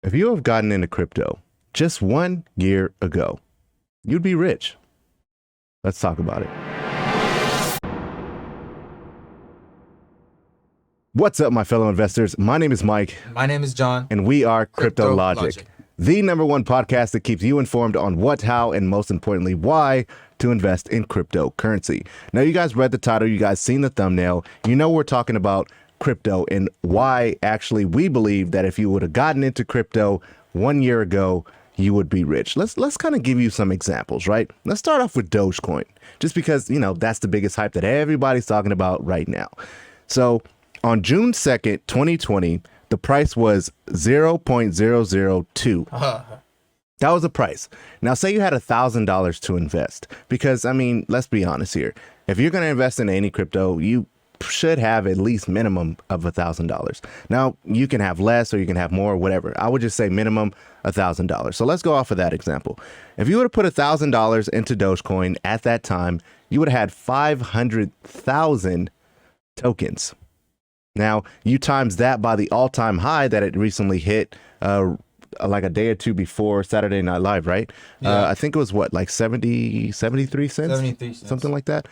If you have gotten into crypto just 1 year ago, you'd be rich. Let's talk about it. What's up, my fellow investors? My name is Mike, My name is John. and we are Crypto Crypto Logic, Logic. the number one podcast that keeps you informed on what, how, and most importantly, why to invest in cryptocurrency. Now, you guys read the title, you guys seen the thumbnail, you know we're talking about crypto and why actually we believe that if you would have gotten into crypto 1 year ago, you would be rich. Let's kind of give you some examples, right? Let's start off with Dogecoin, just because, you know, that's the biggest hype that everybody's talking about right now. So on June 2nd, 2020, the price was 0.002. That was the price. Now, say you had $1,000 to invest, because, I mean, let's be honest here. If you're going to invest in any crypto, you should have at least minimum of $1,000. Now, you can have less or you can have more, whatever. I would just say minimum $1,000. So let's go off of that example. If you would have put $1,000 into Dogecoin at that time, you would have had 500,000 tokens. Now, you times that by the all-time high that it recently hit like a day or two before Saturday Night Live, right? Yeah. I think it was what, like 73 cents? 73 cents. Something like that.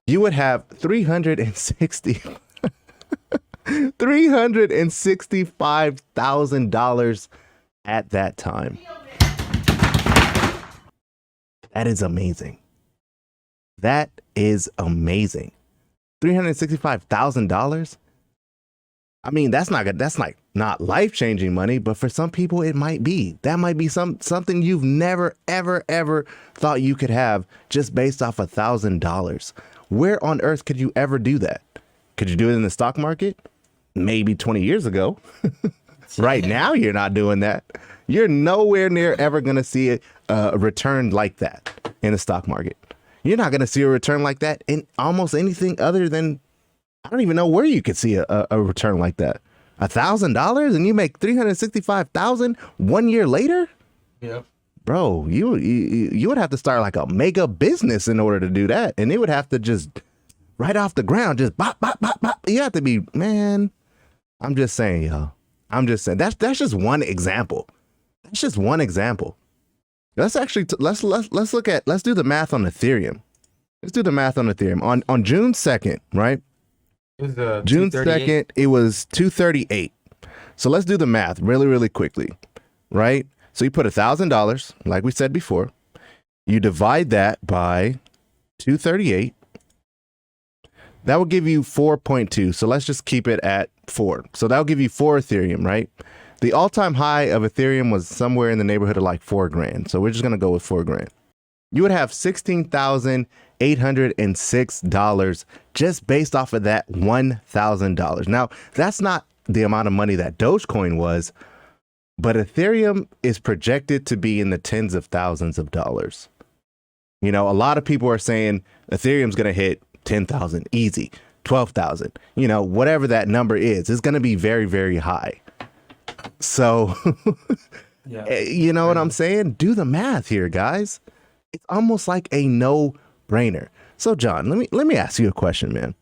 You would have 365,000 at that time. That is amazing. That is amazing. $365,000. I mean, that's like not life-changing money, but for some people it might be. That might be something you've never, ever thought you could have just based off $1,000. Where on earth could you ever do that? Could you do it in the stock market? Maybe 20 years ago. Right now, you're not doing that. You're nowhere near ever going to see a return like that in the stock market. You're not going to see a return like that in almost anything other than, I don't even know where you could see a return like that. $1,000 and you make 365,000 1 year later? Yep. Bro, you would have to start like a mega business in order to do that. And it would have to just right off the ground, just bop, bop, bop, bop. You have to be, man, I'm just saying, y'all. I'm just saying that's just one example. That's just one example. Let's actually, let's do the math on Ethereum. Let's do the math on Ethereum. On June 2nd, right? It was June 238. 2nd, it was 238. So let's do the math really quickly, right? So you put $1,000, like we said before. You divide that by 238. That will give you 4.2. So let's just keep it at 4. So that'll give you 4 Ethereum, right? The all-time high of Ethereum was somewhere in the neighborhood of like $4,000. So we're just going to go with $4,000. You would have $16,806 just based off of that $1,000. Now, that's not the amount of money that Dogecoin was, but Ethereum is projected to be in the tens of thousands of dollars. You know, a lot of people are saying Ethereum's going to hit 10,000 easy, 12,000, you know, whatever that number is, it's going to be very, very high. So, Yeah. you know what I'm saying? Do the math here, guys. It's almost like a no-brainer. So, John, let me ask you a question, man.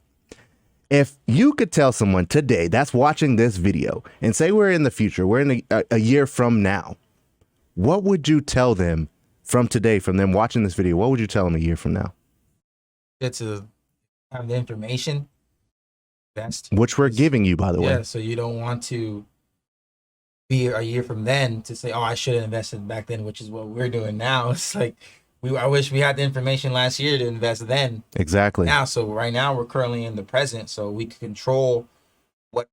If you could tell someone today that's watching this video and say we're in the future, we're in a year from now, what would you tell them from today, from them watching this video? What would you tell them a year from now? It's to have the information. Best. Which we're giving you, by the Yeah. way. So you don't want to be a year from then to say, oh, I should have invested back then, which is what we're doing now. It's like I wish we had the information last year to invest then. Exactly. Now, so right now we're currently in the present, so we can control what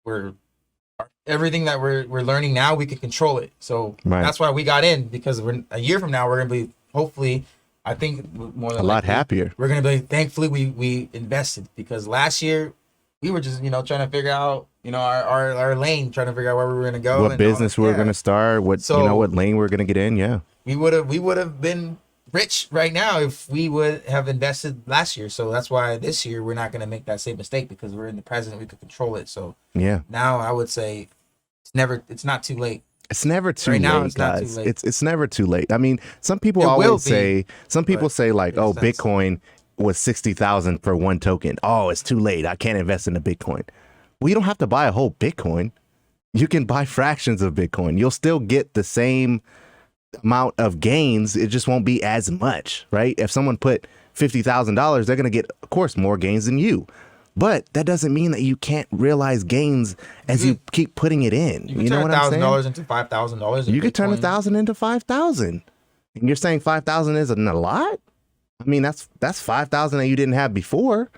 everything that we're learning now. We can control it. So Right. that's why we got in, because we're a year from now we're gonna be, hopefully, I think more than A lot likely, happier. We're gonna be, thankfully we invested, because last year we were just trying to figure out our lane, trying to figure out where we were gonna go, What and business we were yeah. going to start, what lane we're going to get in. Yeah. We would have been rich right now if we would have invested last year. So that's why this year we're not going to make that same mistake, because we're in the present, we could control it. So Yeah. now I would say it's not too late. It's never too Right late, now, it's not too guys. late. It's never too late. I mean, some people It will always be, say, like, it oh, makes sense. Bitcoin was 60,000 for one token. Oh, it's too late. I can't invest in a Bitcoin. Well, you don't have to buy a whole Bitcoin. You can buy fractions of Bitcoin. You'll still get the same amount of gains. It just won't be as much, right? If someone put $50,000, they're going to get, of course, more gains than you. But that doesn't mean that you can't realize gains as you keep putting it in. You can know turn what I'm saying? $1,000 into $5,000. You could turn 1,000 into 5,000. And you're saying 5,000 isn't a lot? I mean, that's 5,000 that you didn't have before.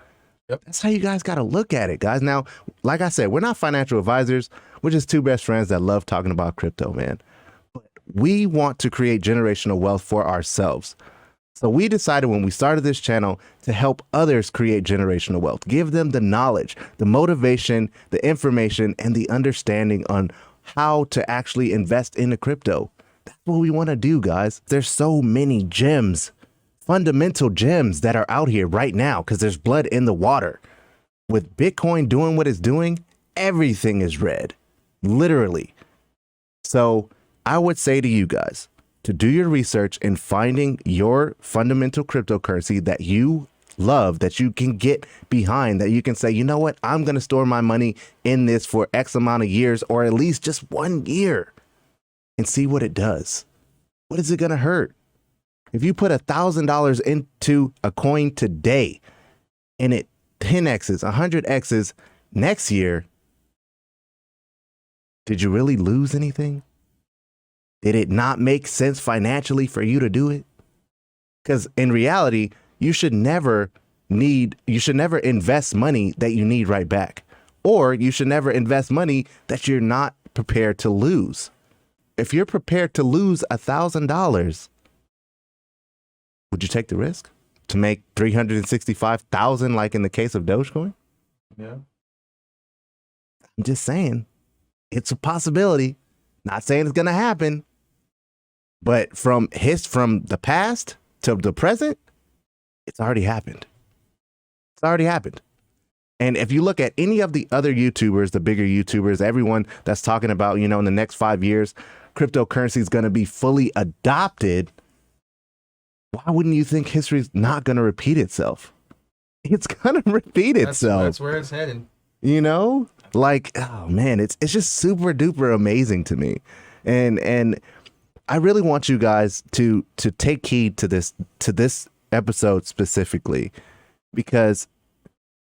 Yep. That's how you guys got to look at it, guys. Now, like I said, we're not financial advisors. We're just two best friends that love talking about crypto, man. But we want to create generational wealth for ourselves. So we decided when we started this channel to help others create generational wealth, give them the knowledge, the motivation, the information, and the understanding on how to actually invest in the crypto. That's what we want to do, guys. There's so many gems, fundamental gems that are out here right now because there's blood in the water. With Bitcoin doing what it's doing, everything is red, literally. So I would say to you guys to do your research in finding your fundamental cryptocurrency that you love, that you can get behind, that you can say, you know what, I'm going to store my money in this for X amount of years, or at least just 1 year, and see what it does. What is it going to hurt? If you put $1,000 into a coin today and it 10x's, 100x's next year, did you really lose anything? Did it not make sense financially for you to do it? Because in reality, you should never invest money that you need right back. Or you should never invest money that you're not prepared to lose. If you're prepared to lose $1,000, would you take the risk to make 365,000 like in the case of Dogecoin? Yeah. I'm just saying, it's a possibility. Not saying it's going to happen. But from the past to the present, it's already happened. It's already happened. And if you look at any of the other YouTubers, the bigger YouTubers, everyone that's talking about, in the next 5 years, cryptocurrency is going to be fully adopted. Why wouldn't you think history's not going to repeat itself? It's going to repeat itself. That's where it's headed. Like, oh man, it's just super duper amazing to me. And I really want you guys to take heed to this episode specifically, because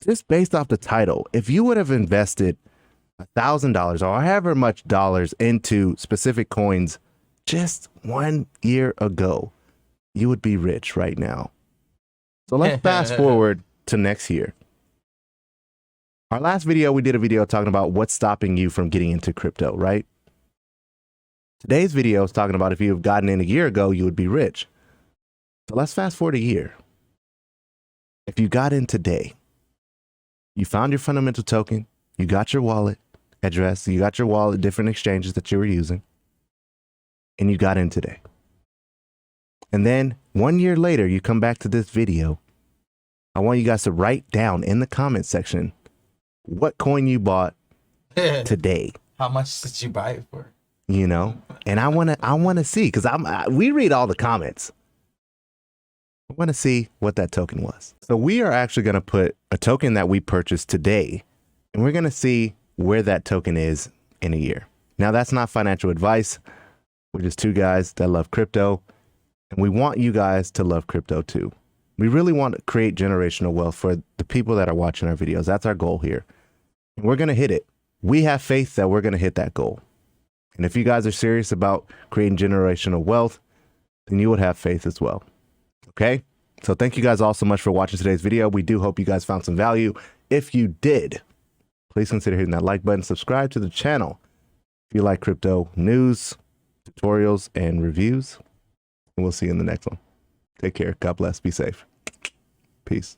just based off the title, if you would have invested $1,000 or however much dollars into specific coins just 1 year ago, you would be rich right now. So let's fast forward to next year. Our last video, we did a video talking about what's stopping you from getting into crypto, right? Today's video is talking about if you have gotten in a year ago, you would be rich. So let's fast forward a year. If you got in today, you found your fundamental token, you got your wallet address, you got your wallet, different exchanges that you were using, and you got in today. And then 1 year later, you come back to this video. I want you guys to write down in the comment section what coin you bought today. How much did you buy it for? And I want to see, because we read all the comments. I want to see what that token was. So we are actually going to put a token that we purchased today, and we're going to see where that token is in a year. Now, that's not financial advice. We're just two guys that love crypto, and we want you guys to love crypto too. We really want to create generational wealth for the people that are watching our videos. That's our goal here. And we're going to hit it. We have faith that we're going to hit that goal. And if you guys are serious about creating generational wealth, then you would have faith as well. Okay? So thank you guys all so much for watching today's video. We do hope you guys found some value. If you did, please consider hitting that like button, subscribe to the channel if you like crypto news, tutorials, and reviews. And we'll see you in the next one. Take care. God bless. Be safe. Peace.